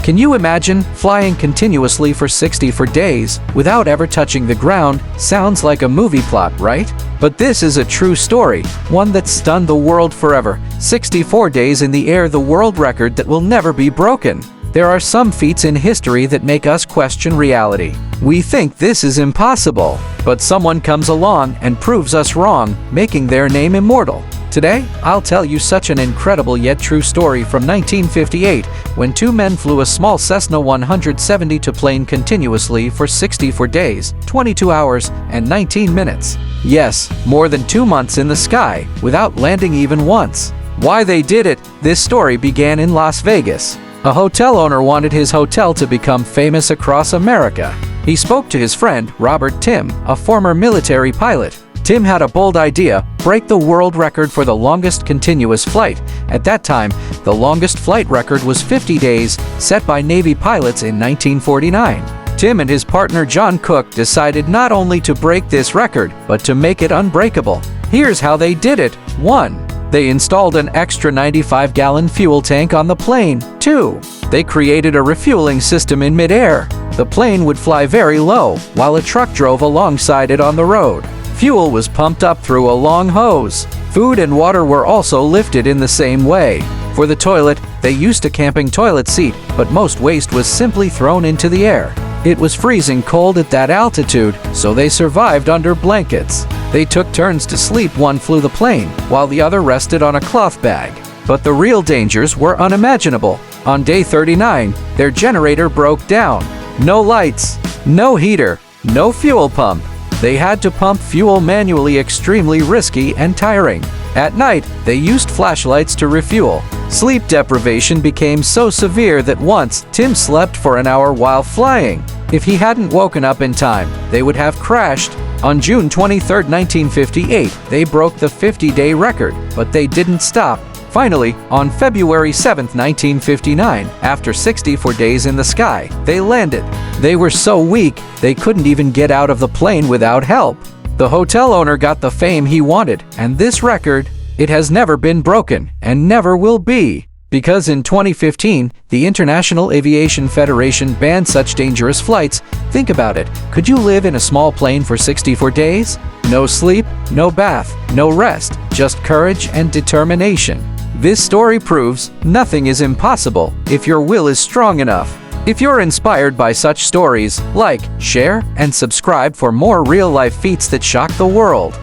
Can you imagine flying continuously for 64 days without ever touching the ground? Sounds like a movie plot, right? But this is a true story, one that stunned the world forever. 64 days in the air, the world record that will never be broken. There are some feats in history that make us question reality. We think this is impossible, but someone comes along and proves us wrong, making their name immortal. Today, I'll tell you such an incredible yet true story from 1958, when two men flew a small Cessna 172 plane continuously for 64 days, 22 hours, and 19 minutes. Yes, more than 2 months in the sky, without landing even once. Why they did it? This story began in Las Vegas. A hotel owner wanted his hotel to become famous across America. He spoke to his friend, Robert Tim, a former military pilot. Tim had a bold idea: break the world record for the longest continuous flight. At that time, the longest flight record was 50 days, set by Navy pilots in 1949. Tim and his partner John Cook decided not only to break this record, but to make it unbreakable. Here's how they did it. 1. They installed an extra 95-gallon fuel tank on the plane. 2. They created a refueling system in midair. The plane would fly very low, while a truck drove alongside it on the road. Fuel was pumped up through a long hose. Food and water were also lifted in the same way. For the toilet, they used a camping toilet seat, but most waste was simply thrown into the air. It was freezing cold at that altitude, so they survived under blankets. They took turns to sleep. One flew the plane, while the other rested on a cloth bag. But the real dangers were unimaginable. On day 39, their generator broke down. No lights, no heater, no fuel pump. They had to pump fuel manually, extremely risky and tiring. At night, they used flashlights to refuel. Sleep deprivation became so severe that once, Tim slept for an hour while flying. If he hadn't woken up in time, they would have crashed. On June 23, 1958, they broke the 50-day record, but they didn't stop. Finally, on February 7, 1959, after 64 days in the sky, they landed. They were so weak, they couldn't even get out of the plane without help. The hotel owner got the fame he wanted, and this record, it has never been broken, and never will be. Because in 2015, the International Aviation Federation banned such dangerous flights. Think about it. Could you live in a small plane for 64 days? No sleep, no bath, no rest, just courage and determination. This story proves nothing is impossible if your will is strong enough. If you're inspired by such stories, like, share, and subscribe for more real-life feats that shock the world.